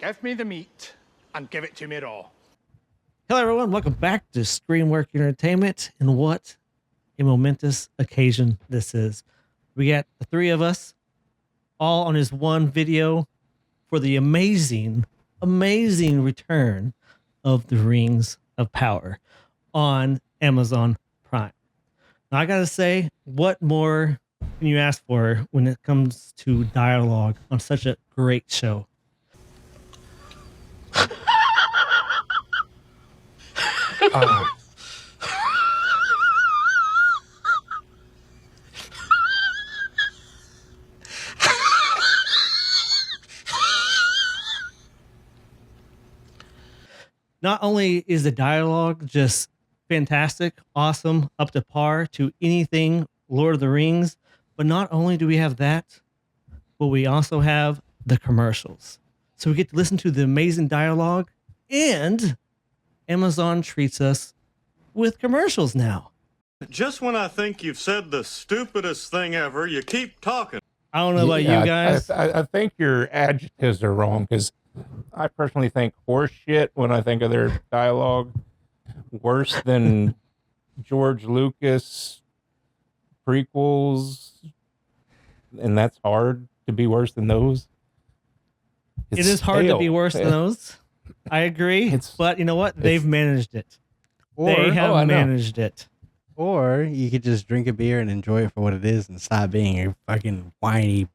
Give me the meat and give it to me raw. Hello, everyone. Welcome back to Screenwork Entertainment. And what a momentous occasion this is. We got the three of us all on this one video for the amazing return of the Rings of Power on Amazon Prime. Now, I got to say, what more can you ask for when it comes to dialogue on such a great show? Not only is the dialogue just fantastic, awesome, up to par to anything Lord of the Rings, but not only do we have that, but we also have the commercials. So we get to listen to the amazing dialogue, and Amazon treats us with commercials now. Just when I think you've said the stupidest thing ever, you keep talking. I don't know about you guys. I think your adjectives are wrong, because I personally think horse shit when I think of their dialogue. Worse than George Lucas prequels, and that's hard to be worse than those. It is hard to be worse than those. I agree. But you know what? They've managed it. They have managed it. Or you could just drink a beer and enjoy it for what it is and stop being a fucking whiny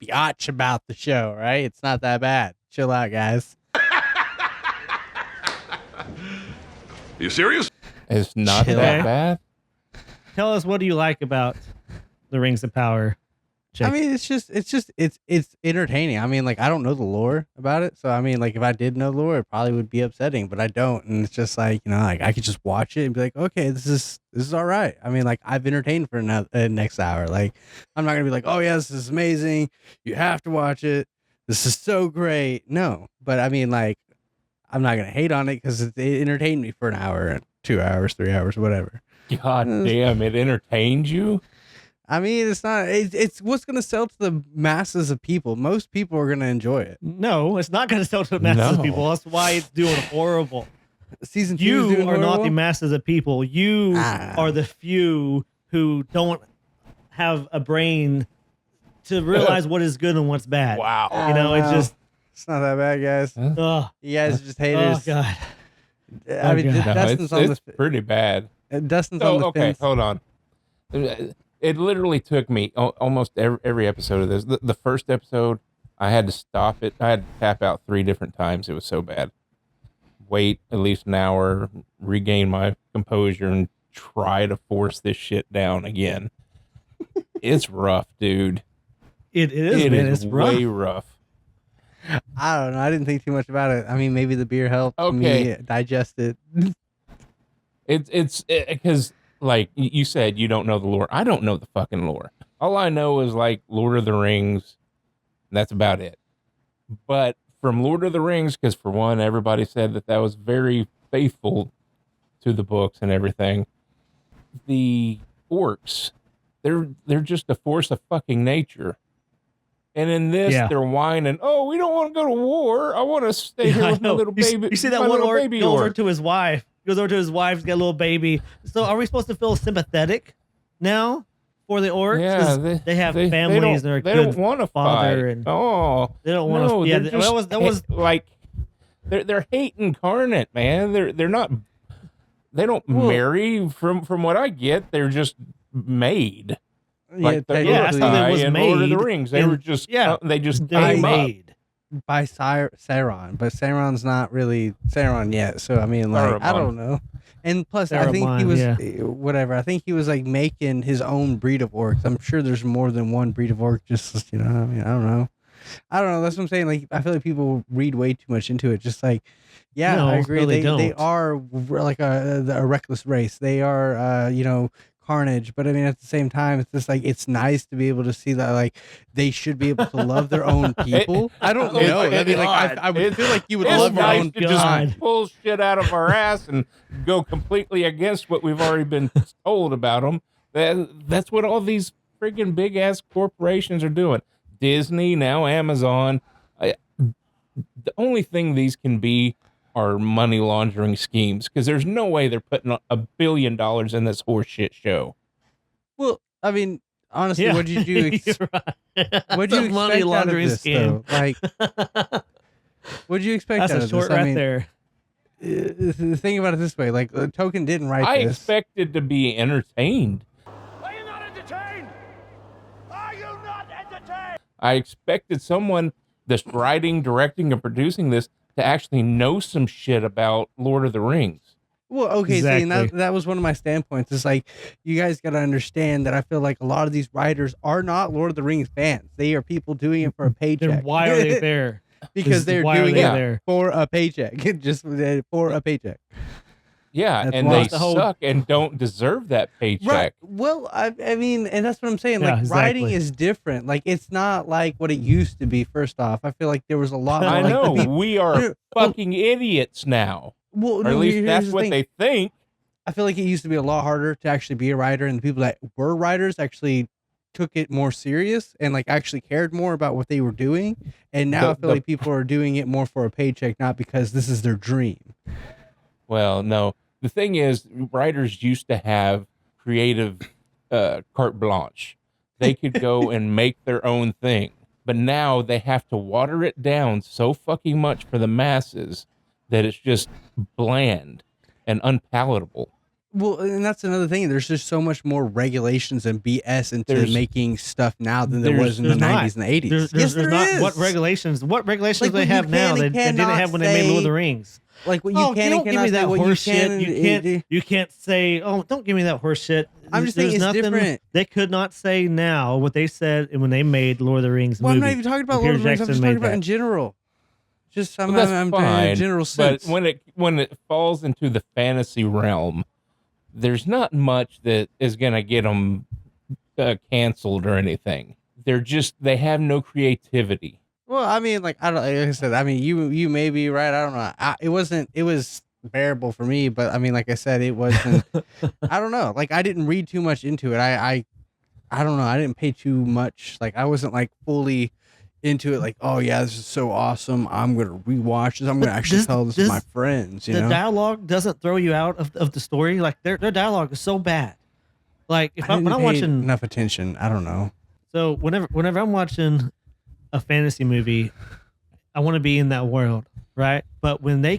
biatch about the show, right? It's not that bad. Chill out, guys. You serious? It's not that bad. Tell us, what do you like about the Rings of Power, Jake? I mean, it's entertaining. I mean, like, I don't know the lore about it, so I mean, like, if I did know the lore, it probably would be upsetting, but I don't, and it's just like, you know, like, I could just watch it and be like, okay, this is all right. I mean, like, I've entertained for next hour. Like, I'm not gonna be like, oh yeah, this is amazing, you have to watch it, this is so great. No, but I mean, like, I'm not gonna hate on it because it entertained me for an hour, 2 hours, 3 hours, whatever. God damn, it entertained you? I mean, it's what's going to sell to the masses of people. Most people are going to enjoy it. No, it's not going to sell to the masses of people. That's why it's doing horrible. Season 2 you is doing are horrible? not the masses of people. You are the few who don't have a brain to realize what is good and what's bad. Wow. You know, it's not that bad, guys. You guys are just haters. Oh, God. I mean, God. Dustin's it's pretty bad. Dustin's on the fence. Hold on. It literally took me almost every episode of this. The first episode, I had to stop it. I had to tap out 3 different times. It was so bad. Wait at least an hour, regain my composure, and try to force this shit down again. It's rough, dude. It is, man. It's way rough. I don't know. I didn't think too much about it. I mean, maybe the beer helped me digest it. It's because, like you said, you don't know the lore. I don't know the fucking lore. All I know is, like, Lord of the Rings. That's about it. But from Lord of the Rings, because for one, everybody said that was very faithful to the books and everything. The orcs, they're just a force of fucking nature. And in this, they're whining, oh, we don't want to go to war. I want to stay here with my little baby. You see that one orc go over to his wife. Goes over to his wife, he's got a little baby. So are we supposed to feel sympathetic now for the orcs? Yeah, they have families and they're a good don't want to father. And they don't want to. Yeah, that was like they're hate incarnate, man. They're not. They don't marry. From what I get, they're just made. Like the it was in made. Lord of the Rings, they were just they just came made by Sauron, but Sauron's not really Sauron yet. So I mean, like, I don't know. And plus, I think he was whatever. I think he was like making his own breed of orcs. I'm sure there's more than one breed of orc. Just, you know, I mean, I don't know. That's what I'm saying. Like, I feel like people read way too much into it. Just like, I agree. They are like a reckless race. They are, you know, carnage, but I mean, at the same time, it's just like, it's nice to be able to see that, like, they should be able to love their own people. I don't know. I mean, like, I would feel like you would love your own people. Just pull shit out of our ass and go completely against what we've already been told about them. That's what all these freaking big ass corporations are doing. Disney, now Amazon. the only thing these can be are money laundering schemes, because there's no way they're putting $1 billion in this horseshit show. Well, I mean, honestly, what did you what did you expect money laundering out of this, scheme? though? Like, what did you expect That's out a of short this? right there. Think about it this way: like, Token didn't write I this. expected to be entertained. Are you not entertained? Are you not entertained? I expected someone that's writing, directing, and producing this to actually know some shit about Lord of the Rings. Well, okay, see, and Exactly. that was one of my standpoints. It's like, you guys got to understand that I feel like a lot of these writers are not Lord of the Rings fans. They are people doing it for a paycheck. Then why are they there? Because they're why are doing they it there? for a paycheck. Just for a paycheck. Yeah, That's and why. they suck and don't deserve that paycheck. Right. Well, I mean, and that's what I'm saying. Yeah, Like, writing exactly. is different. Like, it's not like what it used to be. First off, I feel like there was a lot more. I like, know, the we are fucking idiots now. Well, Or no, at least here's that's the what thing. they think. I feel like it used to be a lot harder to actually be a writer, and the people that were writers actually took it more serious and like actually cared more about what they were doing. And now I feel like people are doing it more for a paycheck, not because this is their dream. Well, no. The thing is, writers used to have creative carte blanche. They could go and make their own thing. But now they have to water it down so fucking much for the masses that it's just bland and unpalatable. Well, and that's another thing. There's just so much more regulations and BS into making stuff now than there was in the 90s and the 80s. There's not. What regulations Like, they have now that they didn't have when they made Lord of the Rings? Like, what you can and cannot say, what you can. You can't say, oh, don't give me that horse shit. I'm just saying it's different. They could not say now what they said when they made Lord of the Rings Well, movie. I'm not even talking about Lord of the Rings. I'm just talking about in general. Just I'm fine, in general sense. But when it falls into the fantasy realm, there's not much that is going to get them canceled or anything. They have no creativity. Well, I mean, like, I don't, like I said, I mean, you may be right. I don't know. It was bearable for me, but I mean, like I said, it wasn't, I don't know. Like, I didn't read too much into it. I don't know. I didn't pay too much. Like, I wasn't like fully into it. Like, oh yeah, this is so awesome. I'm going to rewatch this. I'm going to actually tell this to my friends. You know? Dialogue doesn't throw you out of the story. Like their dialogue is so bad. Like when I'm watching enough attention, I don't know. So whenever I'm watching a fantasy movie, I want to be in that world, right? But when they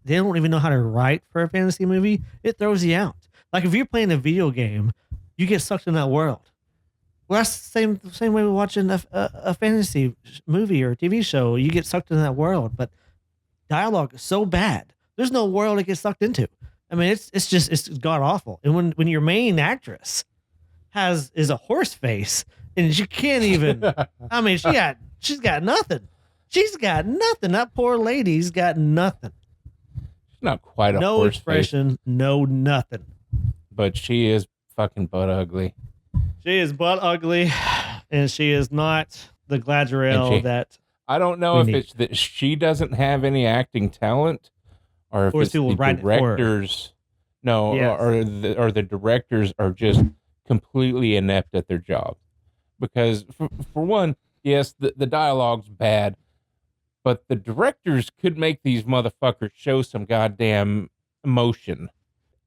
don't even know how to write for a fantasy movie, it throws you out. Like if you're playing a video game, you get sucked in that world. Well, that's the same way we're watching a fantasy movie or a TV show. You get sucked in that world, but dialogue is so bad. There's no world it gets sucked into. I mean, it's god awful. And when your main actress is a horse face and she can't even, I mean, she's got nothing. She's got nothing. That poor lady's got nothing. She's not quite a no horse expression, face. No nothing. But she is fucking butt ugly. She is butt ugly, and she is not the Galadriel that I don't know if it's that she doesn't have any acting talent, or if it's the directors. No, yes. or the directors are just completely inept at their job. Because for one, yes, the dialogue's bad, but the directors could make these motherfuckers show some goddamn emotion.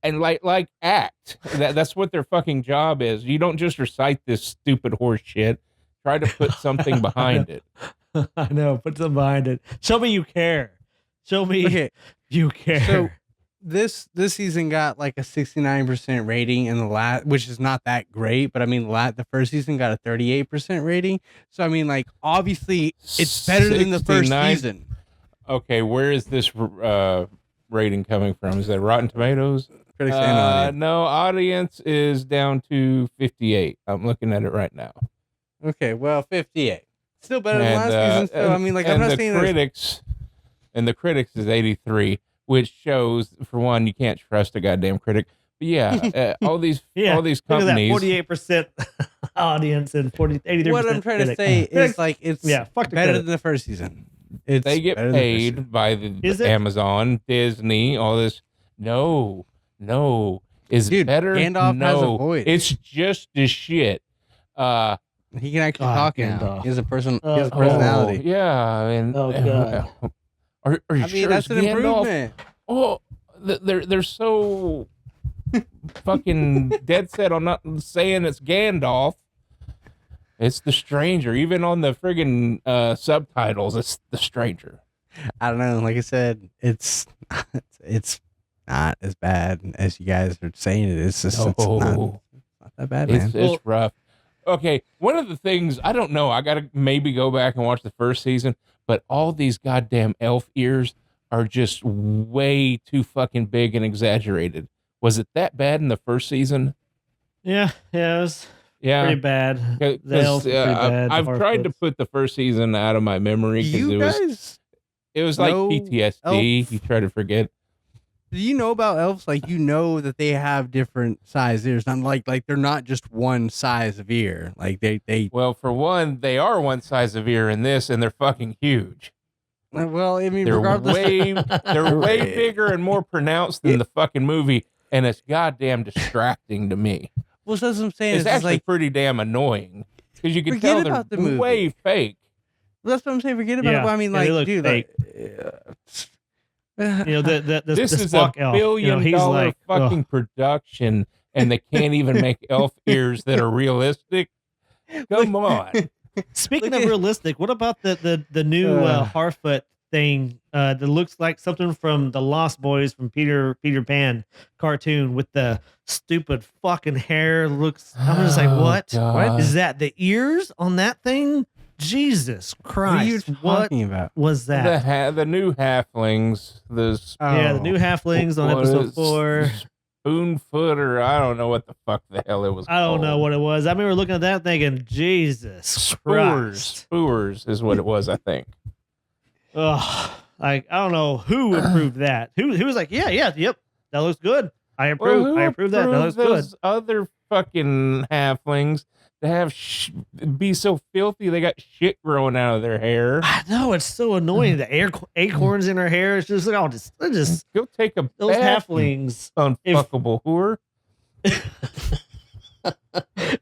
And like act. That's what their fucking job is. You don't just recite this stupid horse shit. Try to put something behind it. I know. Put something behind it. Show me you care. Show me you care. So this season got like a 69% rating in the last, which is not that great, but I mean the first season got a 38% rating. So I mean, like, obviously it's better than the first season. Okay, where is this rating coming from? Is that Rotten Tomatoes? No, audience is down to 58. I'm looking at it right now. Okay, well, 58. Still better than last season. So I mean, like, I'm not saying the critics is 83, which shows, for one, you can't trust a goddamn critic. But yeah, all these companies. 48% audience and 83%. What I'm trying to say is, like, it's better than the first season. They get paid by Amazon, Disney, all this. No. Is Dude, better? Gandalf has a voice. It's just as shit. He can actually talk now. Gandalf. He has a personality. Yeah, and God. Are you sure that's it's an Gandalf? improvement. Oh, they're so fucking dead set on not saying it's Gandalf. It's the stranger. Even on the friggin' subtitles, it's the stranger. I don't know. Like I said, it's not as bad as you guys are saying it is. It's not that bad, man. It's rough. Okay, one of the things, I don't know, I gotta maybe go back and watch the first season, but all these goddamn elf ears are just way too fucking big and exaggerated. Was it that bad in the first season? Yeah, it was pretty bad. The elves were pretty bad. I've tried to put the first season out of my memory because it was like PTSD. You try to forget. Do you know about elves? Like, you know that they have different size ears. Not like they're not just one size of ear. Like they. Well, for one, they are one size of ear in this, and they're fucking huge. Well, I mean, they're regardless, way bigger and more pronounced than the fucking movie, and it's goddamn distracting to me. Well, that's what I'm saying. It's actually like, pretty damn annoying because you can tell they're way fake. Well, that's what I'm saying. Forget about it. Well, I mean, like, dude, fake. This is a billion-dollar fucking production, and they can't even make elf ears that are realistic. Come on. Speaking of realistic, what about the new Harfoot thing that looks like something from the Lost Boys from Peter Pan cartoon with the stupid fucking hair? Looks. I'm just like, what? God. What is that? The ears on that thing? Jesus Christ! What are you talking about? Was that the new halflings? The new halflings on episode 4. Spoonfoot, or I don't know what the fuck the hell it was. I don't know what it was. I remember looking at that thinking, Jesus Christ. Spoors is what it was, I think. Ugh. Like, I don't know who approved that. Who was like, yep, that looks good. I approve. Well, I approve that. That looks good. Other fucking halflings to have be so filthy they got shit growing out of their hair. I know, it's so annoying. The acorns in her hair. It's just like, just go take a those halflings. Unfuckable whore.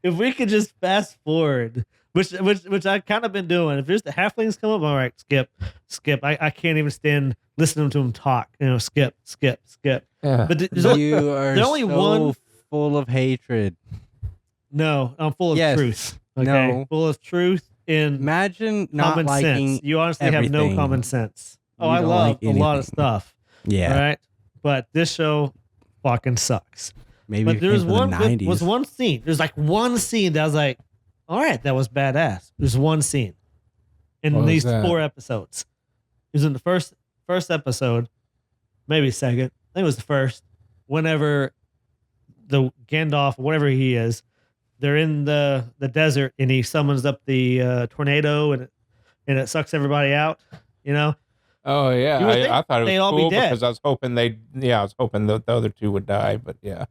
If we could just fast forward, which I've kind of been doing. If there's the halflings come up, all right, skip. I can't even stand listening to them talk. Skip. Yeah. But you are only one full of hatred. No, I'm full of truth. Okay? No. Full of truth and imagine not common liking sense. You honestly everything. have no common sense. You I love like a lot of stuff. Yeah. All right. But this show fucking sucks. Maybe but there was one scene. There's like one scene that I was like, all right, that was badass. There's one scene in these 4 episodes. It was in the first episode, maybe second. I think it was the first. Whenever the Gandalf, whatever he is, they're in the desert and he summons up the tornado and it sucks everybody out. Oh yeah, I thought it was cool because I was hoping the other 2 would die, but yeah.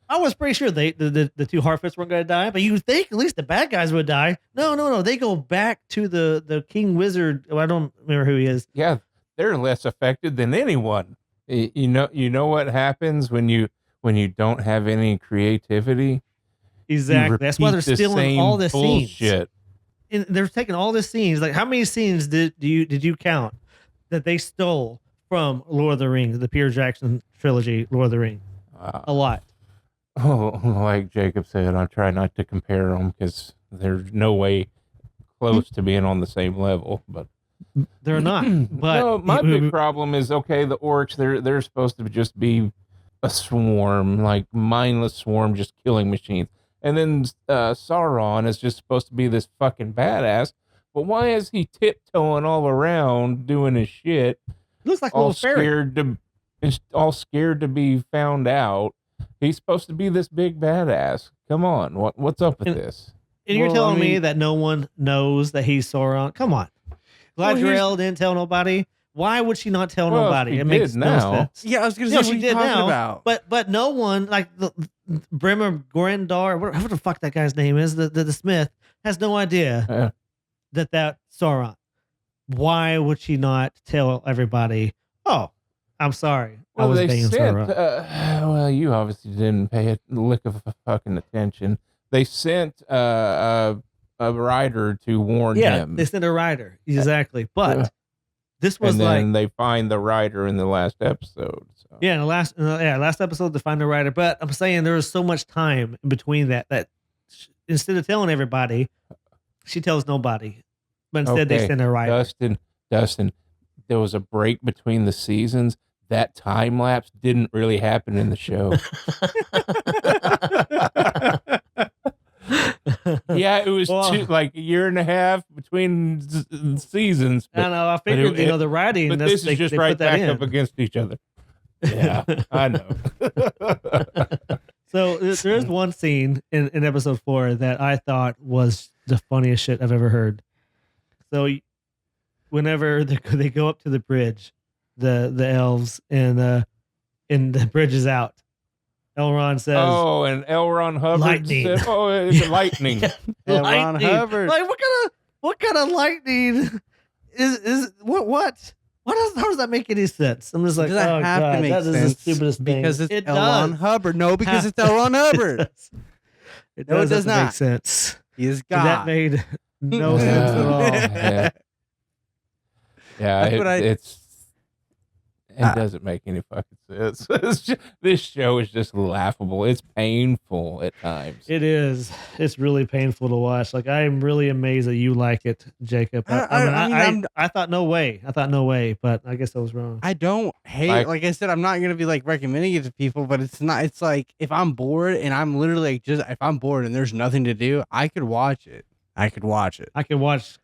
I was pretty sure the 2 Harfoots weren't going to die, but you would think at least the bad guys would die. No. They go back to the King Wizard. I don't remember who he is. Yeah, they're less affected than anyone. You know what happens when you don't have any creativity? Exactly. That's why they're stealing all the bullshit. scenes. And they're taking all the scenes. Like, how many scenes did you count that they stole from Lord of the Rings, the Peter Jackson trilogy, Lord of the Rings? A lot. Oh, like Jacob said, I try not to compare them because there's no way close to being on the same level. But they're not. But no, my big problem is, okay, the orcs, they're supposed to just be a swarm, like mindless swarm, just killing machines. And then Sauron is just supposed to be this fucking badass. But why is he tiptoeing all around doing his shit? Looks like a little fairy. All scared to be found out. He's supposed to be this big badass. Come on, what's up with this? And you're telling me that no one knows that he's Sauron? Come on. Galadriel didn't tell nobody. Why would she not tell nobody? It makes no sense. Yeah, I was going to say she did now. About. But no one, like the Brimmer Grendar, whatever the fuck that guy's name is, the Smith, has no idea that Sauron. Why would she not tell everybody? Oh, I'm sorry. Well, I was being Sauron. Well, you obviously didn't pay a lick of fucking attention. They sent a a rider to warn him. They sent a rider. Exactly. But this was and then they find the rider in the last episode. So. Yeah, in the last episode to find the rider. But I'm saying there was so much time in between that instead of telling everybody, she tells nobody. But instead they send a rider. Dustin, there was a break between the seasons. That time lapse didn't really happen in the show. Yeah, it was like a year and a half between seasons. I know. I figured, the writing. But this is just right back up against each other. Yeah, I know. So there is one scene in episode 4 that I thought was the funniest shit I've ever heard. So whenever they go up to the bridge, the elves and the bridge is out. Elrond says, "Oh, and L. Ron Hubbard lightning. said, oh, it's lightning." L. Ron Hubbard. Like what kind of lightning is what? How does that make any sense? I'm just like, that is the stupidest thing. Because it's L. Ron Hubbard. No, because it's L. Ron Hubbard. It does not make sense. He is God. That made no sense at all. Yeah, it doesn't make any fucking sense. This show is just laughable. It's painful at times. It is. It's really painful to watch. Like, I am really amazed that you like it, Jacob. I thought no way. But I guess I was wrong. I don't hate. Like I said, I'm not gonna be like recommending it to people. But it's not. It's like if I'm bored and I'm literally if I'm bored and there's nothing to do, I could watch it. I could watch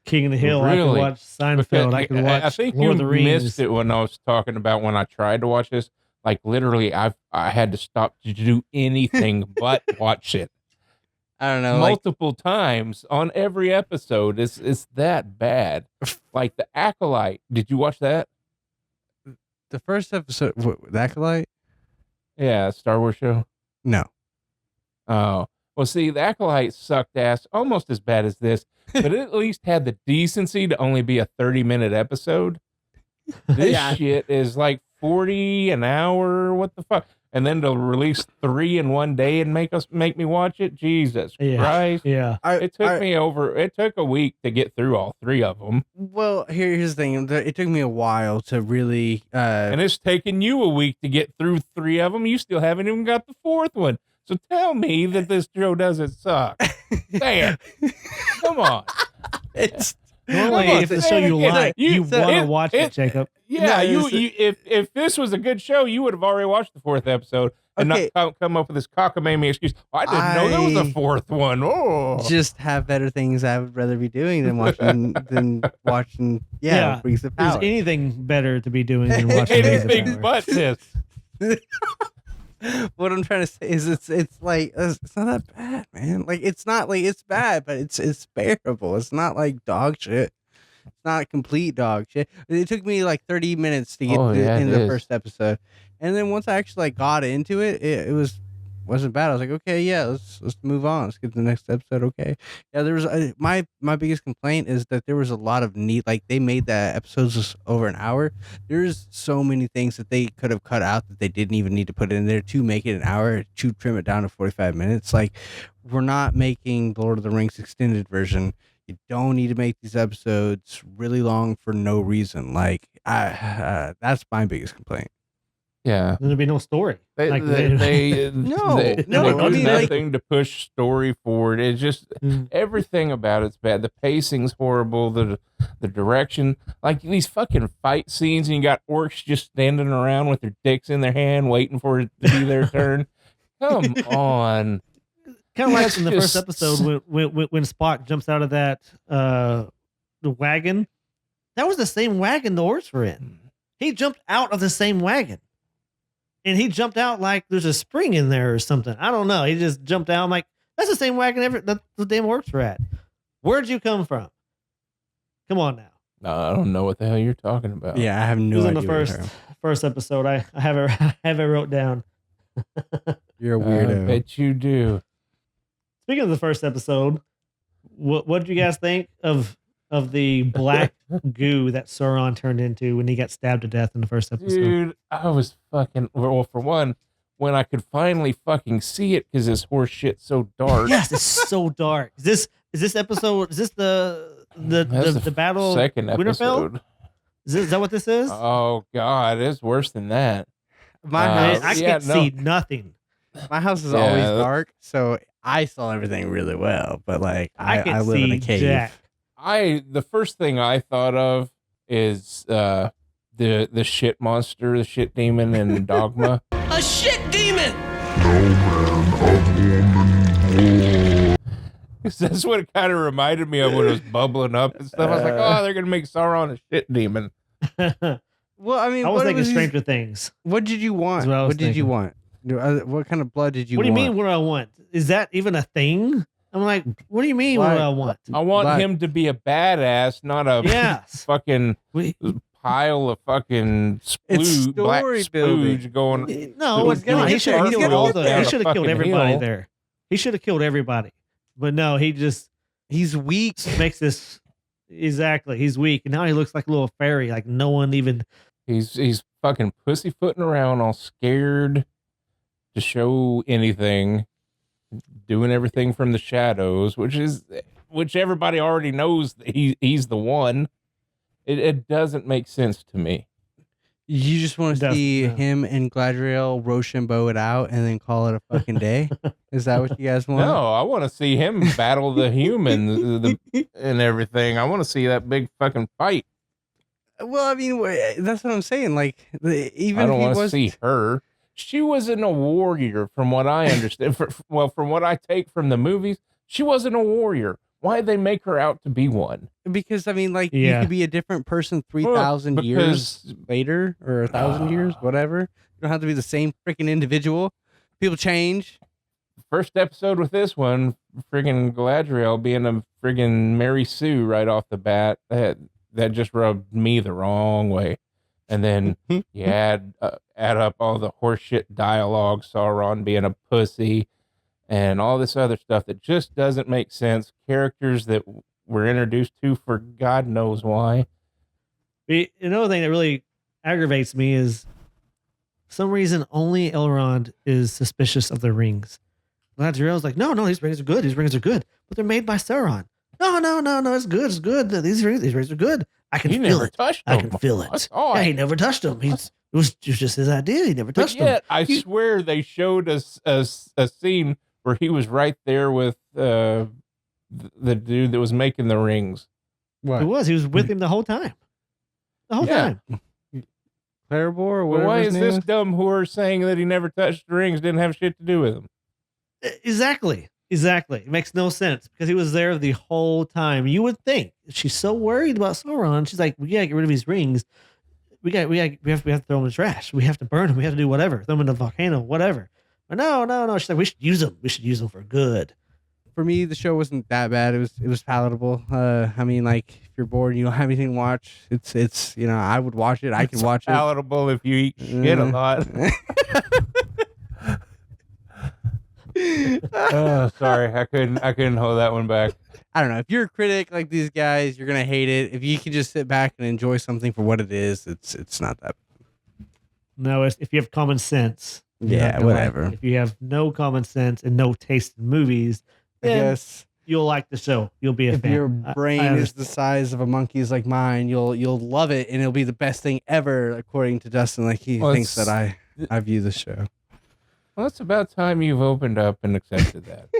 King of the Hill. Really? I could watch Seinfeld. I could watch I think Lord of the Rings. Missed it when I was talking about when I tried to watch this. Like literally, I had to stop to do anything but watch it. I don't know, multiple times on every episode. It's that bad. Like the Acolyte. Did you watch that? The first episode, the Acolyte? Yeah, Star Wars show. No. Oh. Well, see, the Acolyte sucked ass almost as bad as this, but it at least had the decency to only be a 30-minute episode. This shit is like 40 an hour. What the fuck? And then to release 3 in one day and make me watch it. Jesus Christ! Yeah, it took a week to get through all 3 of them. Well, here's the thing. It took me a while to really, and it's taken you a week to get through 3 of them. You still haven't even got the 4th one. So tell me that this show doesn't suck. Damn. Come on. It's normally if the show you like, you want to watch it, Jacob. Yeah, if this was a good show, you would have already watched the 4th episode and not come up with this cockamamie excuse. Oh, I didn't know there was a 4th one. Oh, just have better things I would rather be doing than watching. Yeah, Rings of Power. There's anything better to be doing than watching anything but this. What I'm trying to say is it's like it's not that bad, man. Like it's not like it's bad, but it's bearable. It's not like dog shit. It's not complete dog shit. It took me like 30 minutes to get into the first episode, and then once I actually got into it, it wasn't bad. I was like, okay, yeah, let's move on. Let's get to the next episode. Okay, yeah. There was my biggest complaint is that there was a lot of they made the episodes just over an hour. There's so many things that they could have cut out that they didn't even need to put in there to make it an hour, to trim it down to 45 minutes. Like, we're not making Lord of the Rings extended version. You don't need to make these episodes really long for no reason. Like, that's my biggest complaint. Yeah, there'd be no story. They do nothing to push story forward. It's just everything about it's bad. The pacing's horrible. The direction, like these fucking fight scenes, and you got orcs just standing around with their dicks in their hand, waiting for it to be their turn. Come on, kind of like in the first episode when Spock jumps out of that the wagon. That was the same wagon the orcs were in. He jumped out of the same wagon. And he jumped out like there's a spring in there or something. I don't know. He just jumped out. I'm like, that's the same wagon that the damn orcs were at. Where'd you come from? Come on now. I don't know what the hell you're talking about. Yeah, I have no idea. It was in the first episode. I have it wrote down. You're a weirdo. I bet you do. Speaking of the first episode, what did you guys think of the black goo that Sauron turned into when he got stabbed to death in the first episode? Dude, I was fucking... Well, for one, when I could finally fucking see it because this horse shit's so dark. Yes, it's so dark. Is Is this episode? Is this the battle? Second Winterfell? episode. Is that what this is? Oh God, it's worse than that. My house, I can't see nothing. My house is always dark, so I saw everything really well. But like, I live in a cave. Jack. The first thing I thought of is the shit monster, the shit demon in Dogma. A shit demon. That's what it kind of reminded me of when it was bubbling up and stuff. I was like, oh, they're gonna make Sauron a shit demon. Well, I mean, I was thinking Stranger Things. What did you want? What did you want? What kind of blood did you want? What do you mean, what do I want? Is that even a thing? I'm like, what do you mean, what do I want? I want him to be a badass, not a fucking pile of fucking black splooge going. No, he should have killed everybody there. He should have killed everybody. But no, he's weak. Makes this exactly. He's weak, and now he looks like a little fairy. Like no one even. He's fucking pussyfooting around, all scared to show anything, doing everything from the shadows, which everybody already knows that he's the one. It doesn't make sense to me. You just want to see him and Gladriel Rochambeau it out and then call it a fucking day? Is that what you guys want? No, I want to see him battle the humans and everything. I want to see that big fucking fight. Well, I mean, that's what I'm saying. Like, even I don't want to see her. She wasn't a warrior, from what I understand. From what I take from the movies, she wasn't a warrior. Why did they make her out to be one? Because I mean, like, you could be a different person 3,000 years later, or 1,000 years, whatever. You don't have to be the same freaking individual. People change. First episode with this one, friggin' Galadriel being a friggin' Mary Sue right off the bat, that just rubbed me the wrong way. And then you add up all the horseshit dialogue, Sauron being a pussy, and all this other stuff that just doesn't make sense. Characters that we're introduced to for God knows why. Another thing that really aggravates me is for some reason only Elrond is suspicious of the rings. Galadriel's like, no, these rings are good. These rings are good. But they're made by Sauron. No, it's good. It's good. These rings are good. I can feel it. I can feel it. Yeah, he never touched them. It was just his idea. He never touched them. I swear they showed us a scene where he was right there with the dude that was making the rings. What? He was with him the whole time. The whole time. Clarebor or whatever. Why is this dumb whore saying that he never touched the rings, didn't have shit to do with them? Exactly. It makes no sense because he was there the whole time. You would think she's so worried about Sauron. She's like, we gotta get rid of these rings. We have to throw them in the trash. We have to burn them. We have to do whatever. Throw them in the volcano, whatever. But no. She's like, we should use them. We should use them for good. For me, the show wasn't that bad. It was palatable. I mean, like, if you're bored and you don't have anything to watch, it's I would watch it. I could watch it. Palatable if you eat shit a lot. Oh, sorry, I couldn't hold that one back. I don't know. If you're a critic like these guys, you're gonna hate it. If you can just sit back and enjoy something for what it is, it's not that. No, if you have common sense. Yeah, whatever. If you have no common sense and no taste in movies, then you'll like the show. You'll be a fan. If your brain is the size of a monkey's like mine, you'll love it, and it'll be the best thing ever, according to Justin. Like he thinks that I view the show. Well, it's about time you've opened up and accepted that.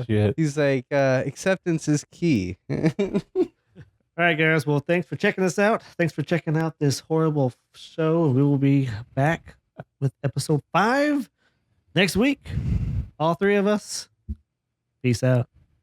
Shit. He's like, acceptance is key. All right, guys. Well, thanks for checking us out. Thanks for checking out this horrible show. We will be back with episode 5 next week. All 3 of us. Peace out.